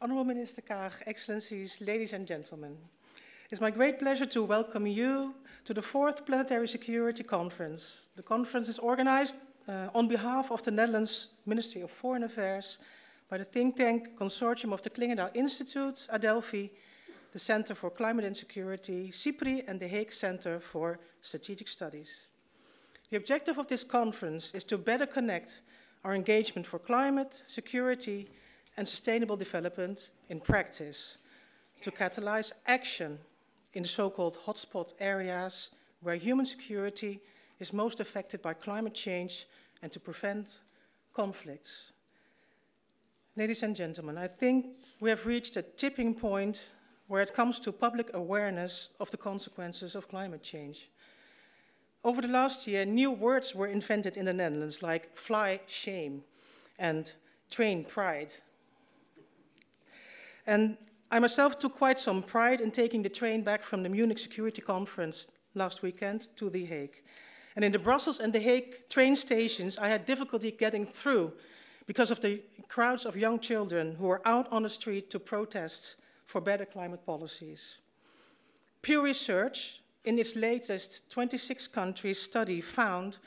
Honorable Minister Kaag, Excellencies, ladies and gentlemen. It's my great pleasure to welcome you to the 4th Planetary Security Conference. The conference is organized on behalf of the Netherlands Ministry of Foreign Affairs by the think tank consortium of the Klingendaal Institute, Adelphi, the Center for Climate and Security, CIPRI, and the Hague Center for Strategic Studies. The objective of this conference is to better connect our engagement for climate, security, and sustainable development in practice, to catalyze action in the so-called hotspot areas where human security is most affected by climate change and to prevent conflicts. Ladies and gentlemen, I think we have reached a tipping point where it comes to public awareness of the consequences of climate change. Over the last year, new words were invented in the Netherlands like fly shame and train pride. And I myself took quite some pride in taking the train back from the Munich Security Conference last weekend to The Hague. And in the Brussels and The Hague train stations, I had difficulty getting through because of the crowds of young children who were out on the street to protest for better climate policies. Pew Research, in its latest 26 countries study, found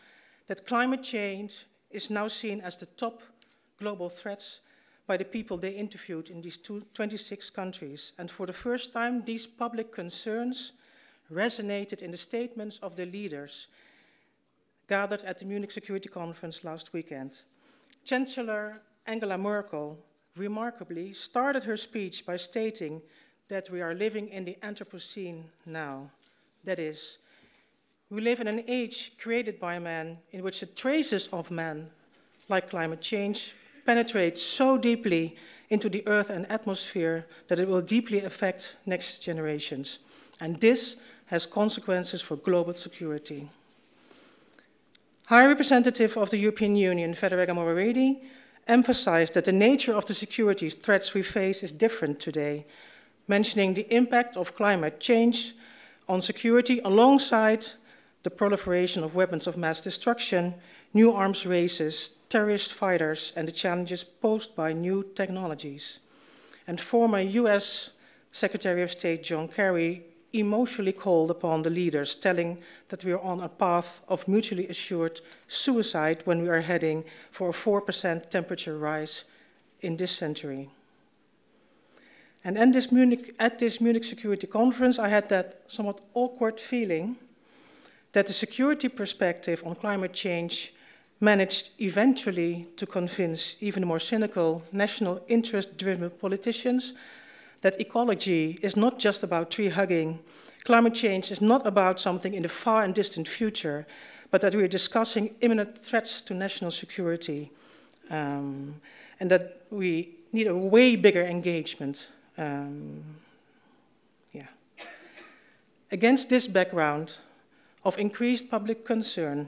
that climate change is now seen as the top global threats by the people they interviewed in these 26 countries. And for the first time, these public concerns resonated in the statements of the leaders gathered at the Munich Security Conference last weekend. Chancellor Angela Merkel remarkably started her speech by stating that we are living in the Anthropocene now. That is, we live in an age created by man in which the traces of man, like climate change, penetrate so deeply into the earth and atmosphere that it will deeply affect next generations. And this has consequences for global security. High Representative of the European Union, Federica Mogherini, emphasized that the nature of the security threats we face is different today, mentioning the impact of climate change on security alongside the proliferation of weapons of mass destruction, new arms races, terrorist fighters, and the challenges posed by new technologies. And former US Secretary of State John Kerry emotionally called upon the leaders, telling that we are on a path of mutually assured suicide when we are heading for a 4% temperature rise in this century. And at this Munich Security Conference, I had that somewhat awkward feeling that the security perspective on climate change managed eventually to convince even more cynical, national interest-driven politicians that ecology is not just about tree hugging, climate change is not about something in the far and distant future, but that we are discussing imminent threats to national security, and that we need a way bigger engagement. Against this background of increased public concern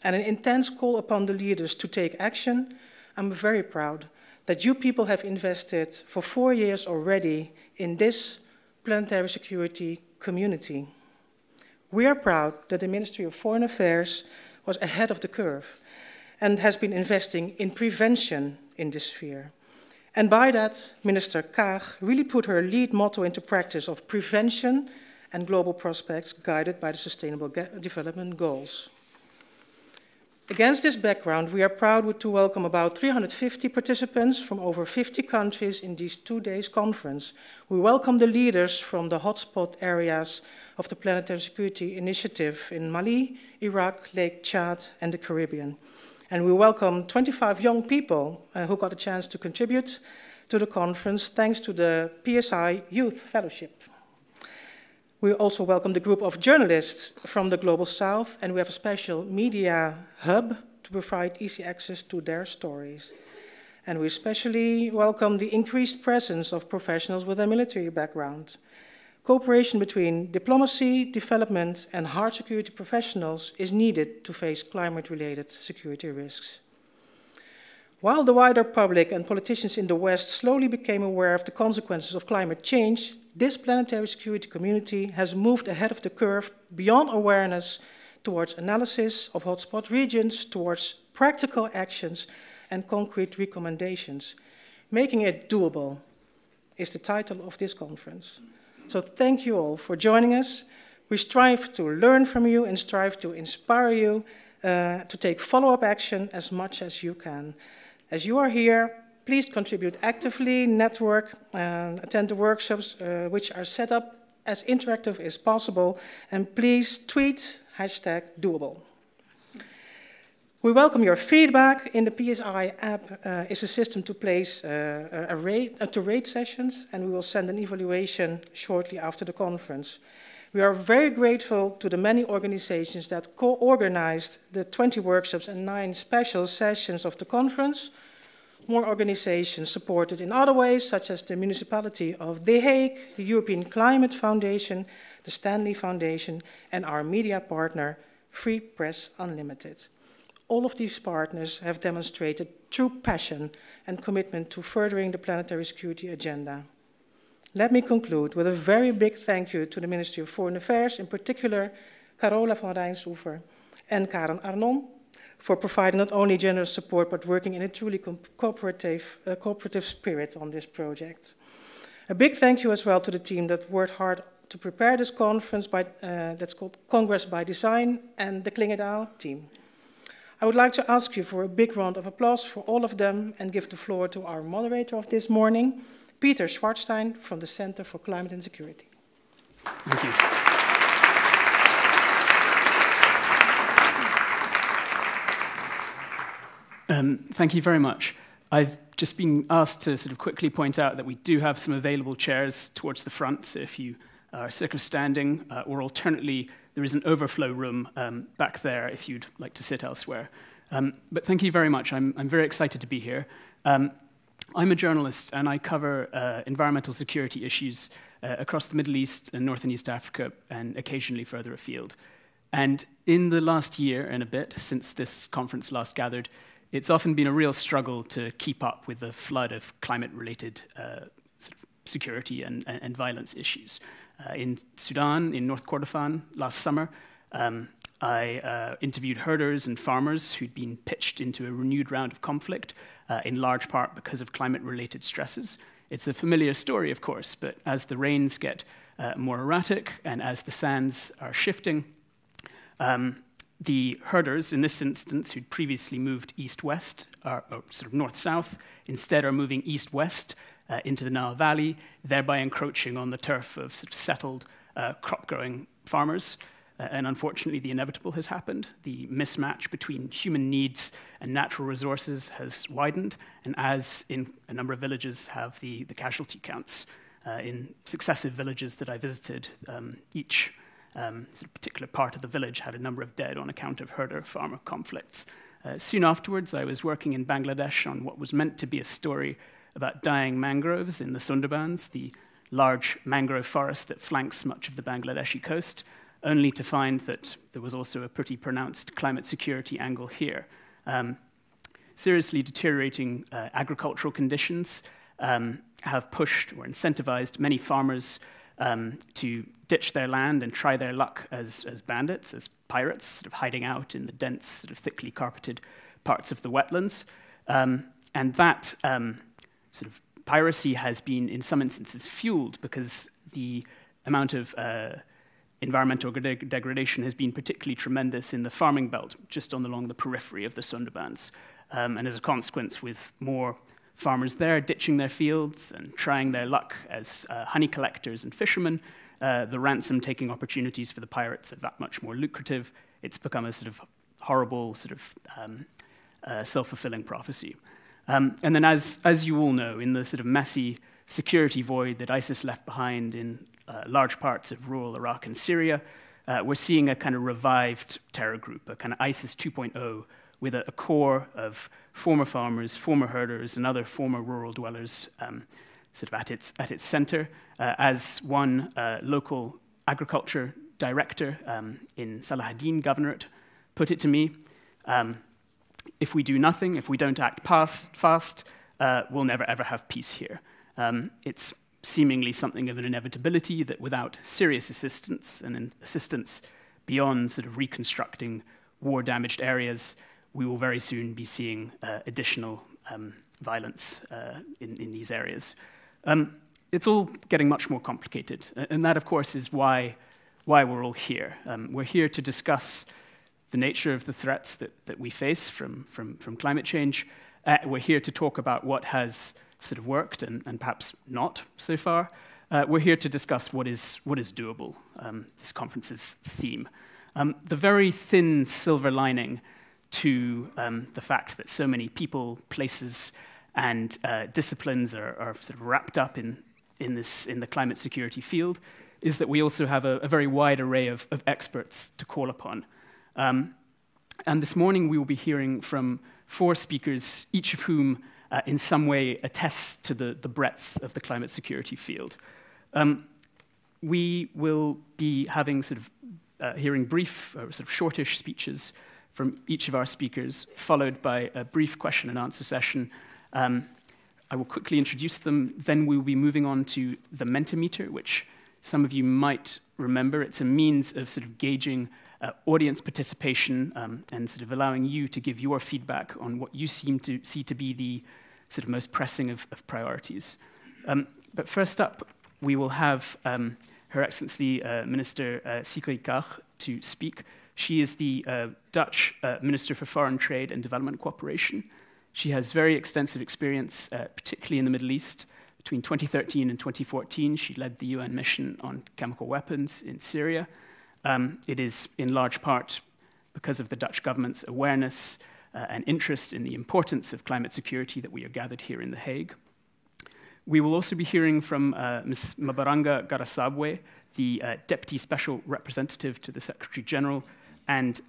and an intense call upon the leaders to take action, I'm very proud that you people have invested for 4 years already in this planetary security community. We are proud that the Ministry of Foreign Affairs was ahead of the curve and has been investing in prevention in this sphere. And by that, Minister Kaag really put her lead motto into practice of prevention and global prospects guided by the Sustainable Development Goals. Against this background, we are proud to welcome about 350 participants from over 50 countries in these 2 days conference. We welcome the leaders from the hotspot areas of the Planetary Security Initiative in Mali, Iraq, Lake Chad, and the Caribbean. And we welcome 25 young people who got a chance to contribute to the conference thanks to the PSI Youth Fellowship. We also welcome the group of journalists from the Global South, and we have a special media hub to provide easy access to their stories. And we especially welcome the increased presence of professionals with a military background. Cooperation between diplomacy, development, and hard security professionals is needed to face climate-related security risks. While the wider public and politicians in the West slowly became aware of the consequences of climate change, this planetary security community has moved ahead of the curve beyond awareness towards analysis of hotspot regions, towards practical actions and concrete recommendations, making it doable is the title of this conference. So thank you all for joining us. We strive to learn from you and strive to inspire you to take follow-up action as much as you can. As you are here, please contribute actively, network, attend the workshops which are set up as interactive as possible, and please tweet #doable. We welcome your feedback. In the PSI app is a system to place to rate sessions, and we will send an evaluation shortly after the conference. We are very grateful to the many organizations that co-organized the 20 workshops and 9 special sessions of the conference. More organizations supported in other ways, such as the Municipality of The Hague, the European Climate Foundation, the Stanley Foundation, and our media partner, Free Press Unlimited. All of these partners have demonstrated true passion and commitment to furthering the planetary security agenda. Let me conclude with a very big thank you to the Ministry of Foreign Affairs, in particular Carola van Rijnshoever and Karen Arnon, for providing not only generous support, but working in a truly cooperative spirit on this project. A big thank you as well to the team that worked hard to prepare this conference that's called Congress by Design, and the Klingendaal team. I would like to ask you for a big round of applause for all of them and give the floor to our moderator of this morning, Peter Schwartzstein from the Center for Climate and Security. Thank you. Thank you very much. I've just been asked to sort of quickly point out that we do have some available chairs towards the front, so if you are sick of standing, or alternately, there is an overflow room back there if you'd like to sit elsewhere. But thank you very much. I'm very excited to be here. I'm a journalist, and I cover environmental security issues across the Middle East and North and East Africa, and occasionally further afield. And in the last year and a bit, since this conference last gathered, it's often been a real struggle to keep up with the flood of climate-related sort of security and violence issues. In Sudan, in North Kordofan, last summer, I interviewed herders and farmers who'd been pitched into a renewed round of conflict, in large part because of climate-related stresses. It's a familiar story, of course, but as the rains get more erratic and as the sands are shifting, the herders, in this instance, who'd previously moved east-west, or sort of north-south, instead are moving east-west into the Nile Valley, thereby encroaching on the turf of sort of settled crop-growing farmers. And unfortunately, the inevitable has happened. The mismatch between human needs and natural resources has widened, and as in a number of villages have the casualty counts. In successive villages that I visited, each sort of particular part of the village had a number of dead on account of herder-farmer conflicts. Soon afterwards, I was working in Bangladesh on what was meant to be a story about dying mangroves in the Sundarbans, the large mangrove forest that flanks much of the Bangladeshi coast, only to find that there was also a pretty pronounced climate security angle here. Seriously deteriorating agricultural conditions have pushed or incentivized many farmers to ditch their land and try their luck as bandits, as pirates, sort of hiding out in the dense, sort of thickly carpeted parts of the wetlands. And that sort of piracy has been, in some instances, fueled because the amount of environmental degradation has been particularly tremendous in the farming belt, just along the periphery of the Sundarbans. And as a consequence, with more farmers there ditching their fields and trying their luck as honey collectors and fishermen, the ransom-taking opportunities for the pirates are that much more lucrative. It's become a sort of horrible, sort of self-fulfilling prophecy. And then as you all know, in the sort of messy security void that ISIS left behind in large parts of rural Iraq and Syria, we're seeing a kind of revived terror group, a kind of ISIS 2.0, with a core of former farmers, former herders, and other former rural dwellers sort of at its center. As one local agriculture director in Salahuddin Governorate put it to me, if we do nothing, if we don't act fast, we'll never ever have peace here. It's seemingly something of an inevitability that without serious assistance, and assistance beyond sort of reconstructing war-damaged areas, we will very soon be seeing additional violence in these areas. it's all getting much more complicated. And that, of course, is why we're all here. We're here to discuss the nature of the threats that we face from climate change. We're here to talk about what has sort of worked and perhaps not so far. We're here to discuss what is doable, this conference's theme. The very thin silver lining to the fact that so many people, places, and disciplines are sort of wrapped up in the climate security field is that we also have a very wide array of experts to call upon. And this morning we will be hearing from 4 speakers, each of whom in some way attests to the breadth of the climate security field. We will be having hearing brief, sort of shortish speeches from each of our speakers, followed by a brief question and answer session. I will quickly introduce them, then we will be moving on to the Mentimeter, which some of you might remember. It's a means of sort of gauging audience participation and sort of allowing you to give your feedback on what you seem to see to be the sort of most pressing of priorities. But first up, we will have Her Excellency Minister Sigrid Kaag to speak. She is the Dutch Minister for Foreign Trade and Development Cooperation. She has very extensive experience, particularly in the Middle East. Between 2013 and 2014, she led the UN mission on chemical weapons in Syria. It is in large part because of the Dutch government's awareness and interest in the importance of climate security that we are gathered here in The Hague. We will also be hearing from Ms. Mabaranga Garasabwe, the Deputy Special Representative to the Secretary General and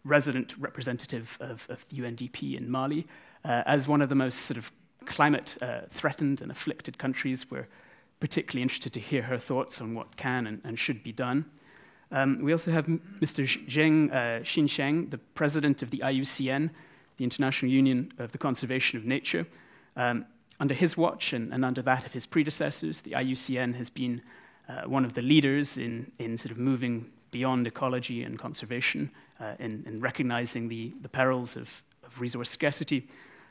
resident representative of the UNDP in Mali. As one of the most sort of climate-threatened and afflicted countries, we're particularly interested to hear her thoughts on what can and should be done. We also have Mr. Zheng Xinsheng, the president of the IUCN, the International Union of the Conservation of Nature. Under his watch and under that of his predecessors, the IUCN has been one of the leaders in sort of moving beyond ecology and conservation, in recognizing the perils of resource scarcity.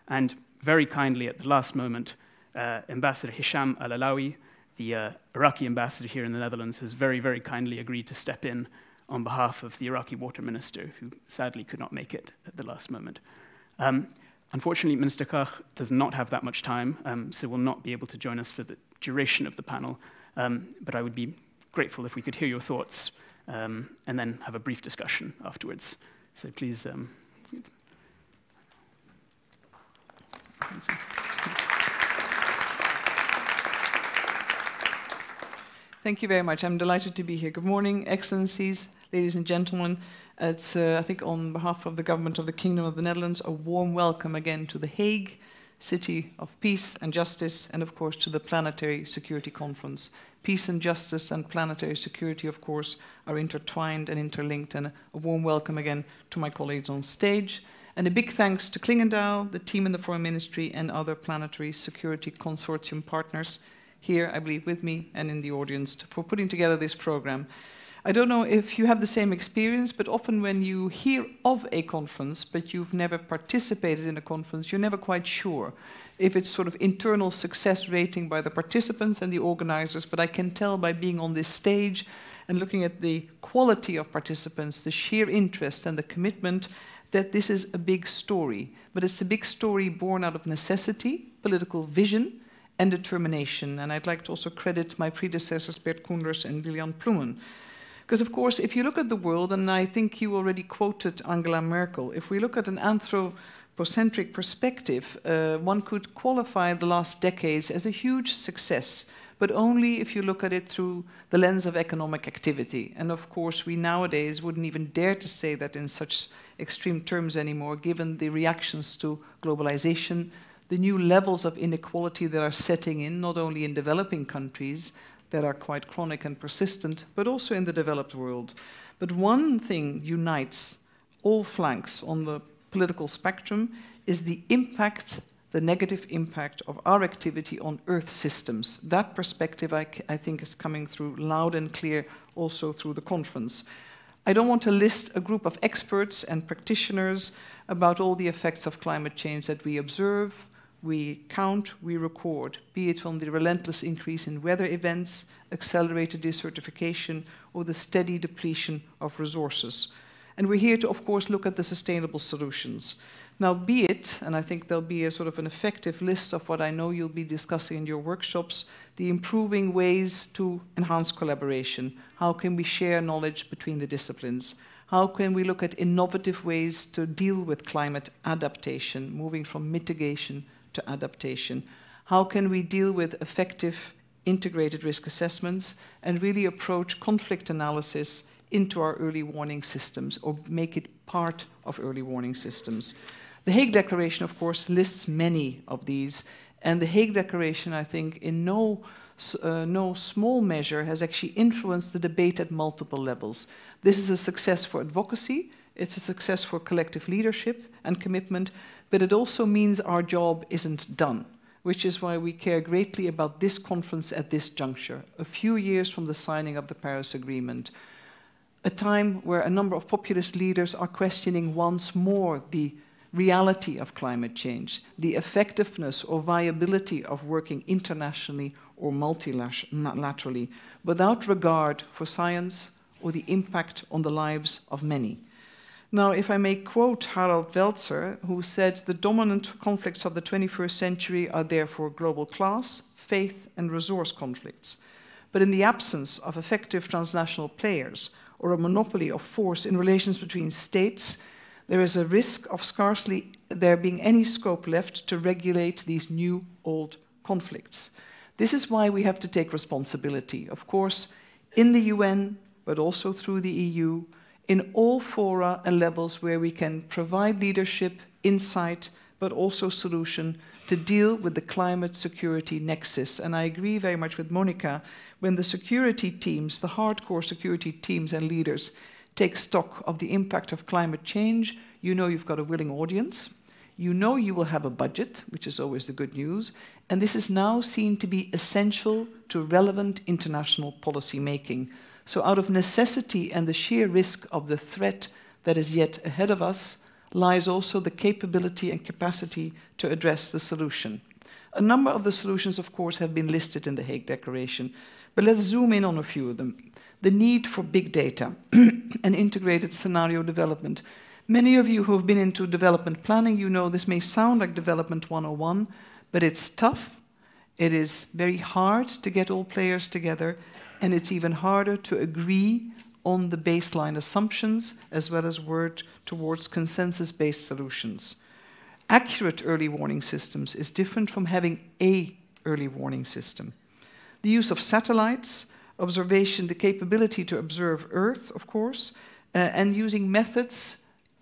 And very kindly, at the last moment, Ambassador Hisham Al-Alawi, the Iraqi ambassador here in the Netherlands, has very, very kindly agreed to step in on behalf of the Iraqi water minister, who sadly could not make it at the last moment. Unfortunately, Minister Kaag does not have that much time, so will not be able to join us for the duration of the panel. But I would be grateful if we could hear your thoughts and then have a brief discussion afterwards. So please. Thank you very much. I'm delighted to be here. Good morning, Excellencies, ladies and gentlemen. It's, I think, on behalf of the government of the Kingdom of the Netherlands, a warm welcome again to The Hague, city of peace and justice, and of course to the Planetary Security Conference. Peace and justice and planetary security, of course, are intertwined and interlinked, and a warm welcome again to my colleagues on stage. And a big thanks to Klingendahl, the team in the Foreign Ministry, and other Planetary Security Consortium partners here, I believe, with me and in the audience for putting together this program. I don't know if you have the same experience, but often when you hear of a conference, but you've never participated in a conference, you're never quite sure if it's sort of internal success rating by the participants and the organizers. But I can tell by being on this stage and looking at the quality of participants, the sheer interest and the commitment, that this is a big story. But it's a big story born out of necessity, political vision, and determination. And I'd like to also credit my predecessors, Bert Koenders and Lilian Ploemen. Because, of course, if you look at the world, and I think you already quoted Angela Merkel, if we look at an anthropocentric perspective, one could qualify the last decades as a huge success, but only if you look at it through the lens of economic activity. And, of course, we nowadays wouldn't even dare to say that in such extreme terms anymore, given the reactions to globalization, the new levels of inequality that are setting in, not only in developing countries that are quite chronic and persistent, but also in the developed world. But one thing unites all flanks on the political spectrum is the impact, the negative impact of our activity on Earth systems. That perspective, I think, is coming through loud and clear also through the conference. I don't want to list a group of experts and practitioners about all the effects of climate change that we observe, we count, we record, be it from the relentless increase in weather events, accelerated desertification, or the steady depletion of resources. And we're here to, of course, look at the sustainable solutions. Now, be it, and I think there'll be a sort of an effective list of what I know you'll be discussing in your workshops, the improving ways to enhance collaboration. How can we share knowledge between the disciplines? How can we look at innovative ways to deal with climate adaptation, moving from mitigation to adaptation? How can we deal with effective integrated risk assessments and really approach conflict analysis into our early warning systems or make it part of early warning systems? The Hague Declaration, of course, lists many of these, and the Hague Declaration, I think, in no small measure has actually influenced the debate at multiple levels. This is a success for advocacy, it's a success for collective leadership and commitment, but it also means our job isn't done, which is why we care greatly about this conference at this juncture, a few years from the signing of the Paris Agreement, a time where a number of populist leaders are questioning once more the reality of climate change, the effectiveness or viability of working internationally or multilaterally, without regard for science or the impact on the lives of many. Now, if I may quote Harald Welzer, who said, "The dominant conflicts of the 21st century are therefore global class, faith, and resource conflicts. But in the absence of effective transnational players or a monopoly of force in relations between states, there is a risk of scarcely there being any scope left to regulate these new old conflicts." This is why we have to take responsibility, of course, in the UN, but also through the EU, in all fora and levels where we can provide leadership, insight, but also solution to deal with the climate security nexus. And I agree very much with Monica, when the security teams, the hardcore security teams and leaders take stock of the impact of climate change, you know you've got a willing audience, you know you will have a budget, which is always the good news, and this is now seen to be essential to relevant international policy making. So out of necessity and the sheer risk of the threat that is yet ahead of us, lies also the capability and capacity to address the solution. A number of the solutions, of course, have been listed in the Hague Declaration, but let's zoom in on a few of them. The need for big data and integrated scenario development. Many of you who have been into development planning, you know this may sound like Development 101, but it's tough, it is very hard to get all players together, and it's even harder to agree on the baseline assumptions as well as work towards consensus-based solutions. Accurate early warning systems is different from having a early warning system. The use of satellites, observation, the capability to observe Earth, of course, and using methods,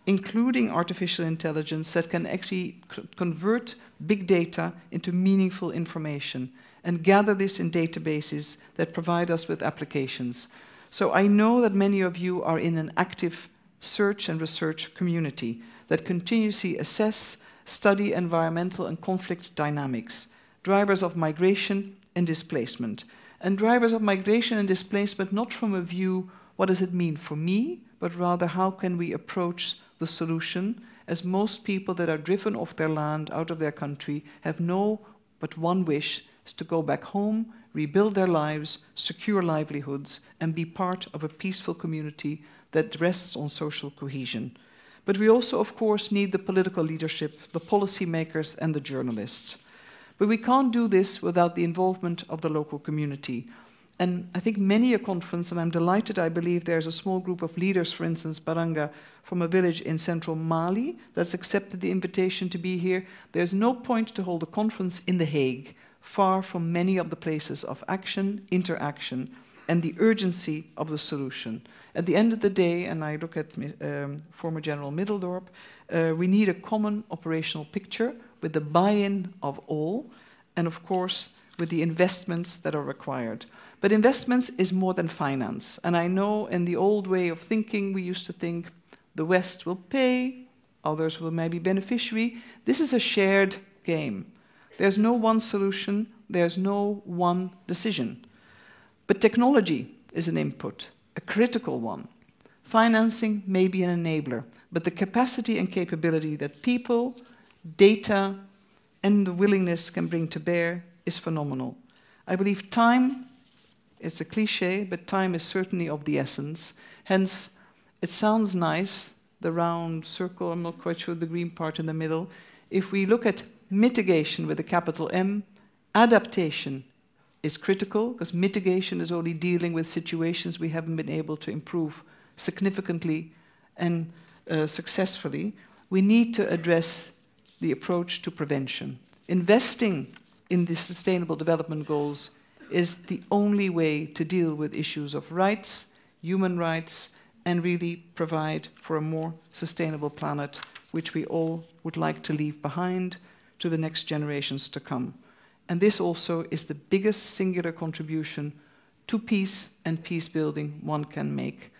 including artificial intelligence, that can actually convert big data into meaningful information and gather this in databases that provide us with applications. So I know that many of you are in an active search and research community that continuously assess, study environmental and conflict dynamics, drivers of migration and displacement. And drivers of migration and displacement not from a view, what does it mean for me, but rather how can we approach the solution, as most people that are driven off their land, out of their country, have no but one wish, is to go back home, rebuild their lives, secure livelihoods, and be part of a peaceful community that rests on social cohesion. But we also, of course, need the political leadership, the policymakers, and the journalists. But we can't do this without the involvement of the local community. And I think many a conference, and I'm delighted, I believe there's a small group of leaders, for instance, Baranga, from a village in central Mali, that's accepted the invitation to be here. There's no point to hold a conference in The Hague, far from many of the places of action, interaction, and the urgency of the solution. At the end of the day, and I look at former General Middeldorp, we need a common operational picture with the buy-in of all, and of course, with the investments that are required. But investments is more than finance. And I know in the old way of thinking, we used to think the West will pay, others will maybe beneficiary. This is a shared game. There's no one solution, there's no one decision. But technology is an input, a critical one. Financing may be an enabler, but the capacity and capability that people, data, and the willingness can bring to bear is phenomenal. I believe time, it's a cliche, but time is certainly of the essence. Hence, it sounds nice, the round circle, I'm not quite sure the green part in the middle. If we look at mitigation with a capital M, adaptation is critical, because mitigation is only dealing with situations we haven't been able to improve significantly and successfully. We need to address the approach to prevention. Investing in the Sustainable Development Goals is the only way to deal with issues of rights, human rights, and really provide for a more sustainable planet, which we all would like to leave behind to the next generations to come. And this also is the biggest singular contribution to peace and peace building one can make.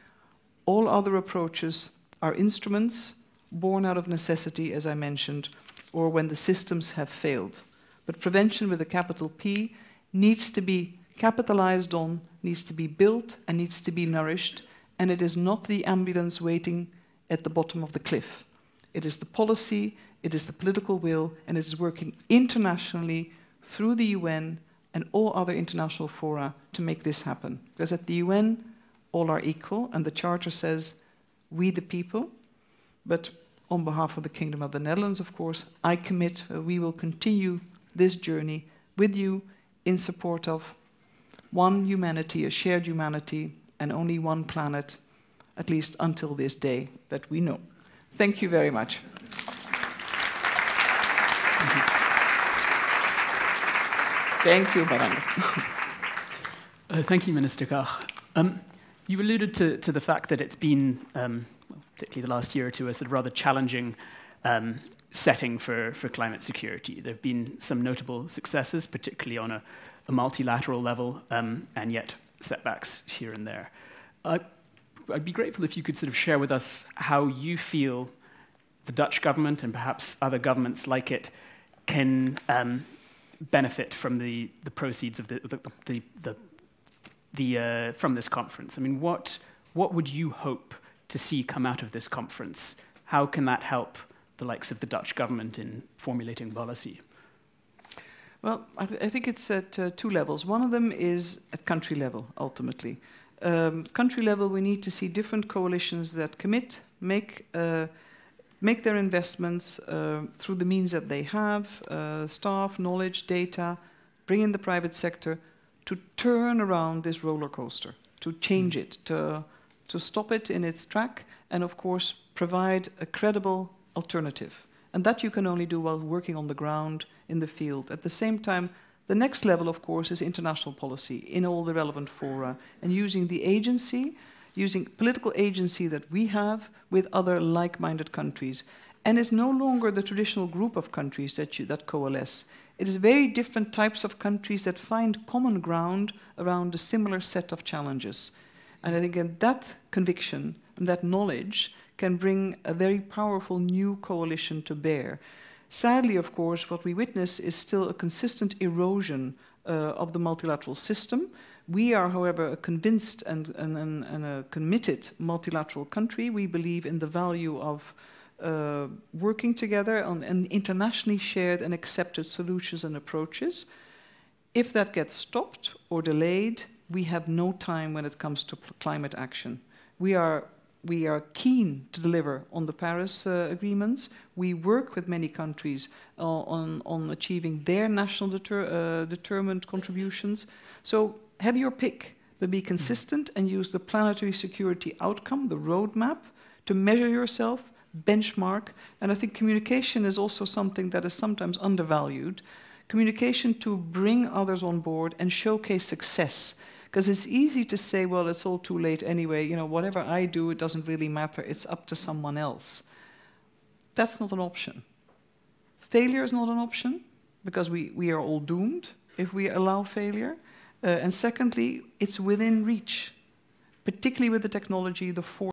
All other approaches are instruments born out of necessity, as I mentioned, or when the systems have failed. But prevention with a capital P needs to be capitalized on, needs to be built, and needs to be nourished, and it is not the ambulance waiting at the bottom of the cliff. It is the policy, it is the political will, and it is working internationally through the UN and all other international fora to make this happen. Because at the UN, all are equal, and the Charter says, we the people. But on behalf of the Kingdom of the Netherlands, of course, I commit we will continue this journey with you in support of one humanity, a shared humanity, and only one planet, at least until this day that we know. Thank you very much. Thank you, Madame. Thank you, Minister Kach. You alluded to the fact that it's been, particularly the last year or two, a sort of rather challenging setting for climate security. There have been some notable successes, particularly on a multilateral level, and yet setbacks here and there. I'd be grateful if you could sort of share with us how you feel the Dutch government and perhaps other governments like it can benefit from the proceeds of from this conference. I mean, what would you hope to see come out of this conference? How can that help the likes of the Dutch government in formulating policy? Well, I think it's at two levels. One of them is at country level, ultimately. Country level, we need to see different coalitions that commit, make their investments through the means that they have, staff, knowledge, data, bring in the private sector to turn around this roller coaster, to change it, to stop it in its track, and of course provide a credible alternative. And that you can only do while working on the ground, in the field. At the same time, the next level, of course, is international policy in all the relevant fora, and using the agency, using political agency that we have with other like-minded countries. And it's no longer the traditional group of countries that coalesce. It is very different types of countries that find common ground around a similar set of challenges. And I think that conviction and that knowledge can bring a very powerful new coalition to bear. Sadly, of course, what we witness is still a consistent erosion of the multilateral system. We are, however, a convinced and a committed multilateral country. We believe in the value of working together on internationally shared and accepted solutions and approaches. If that gets stopped or delayed, we have no time when it comes to climate action. We are keen to deliver on the Paris agreements. We work with many countries on achieving their national determined contributions. So have your pick, but be consistent and use the planetary security outcome, the roadmap, to measure yourself, benchmark. And I think communication is also something that is sometimes undervalued. Communication to bring others on board and showcase success. Because it's easy to say, well, it's all too late anyway, you know, whatever I do, it doesn't really matter, it's up to someone else. That's not an option. Failure is not an option, because we are all doomed if we allow failure. And secondly, it's within reach, particularly with the technology, the force.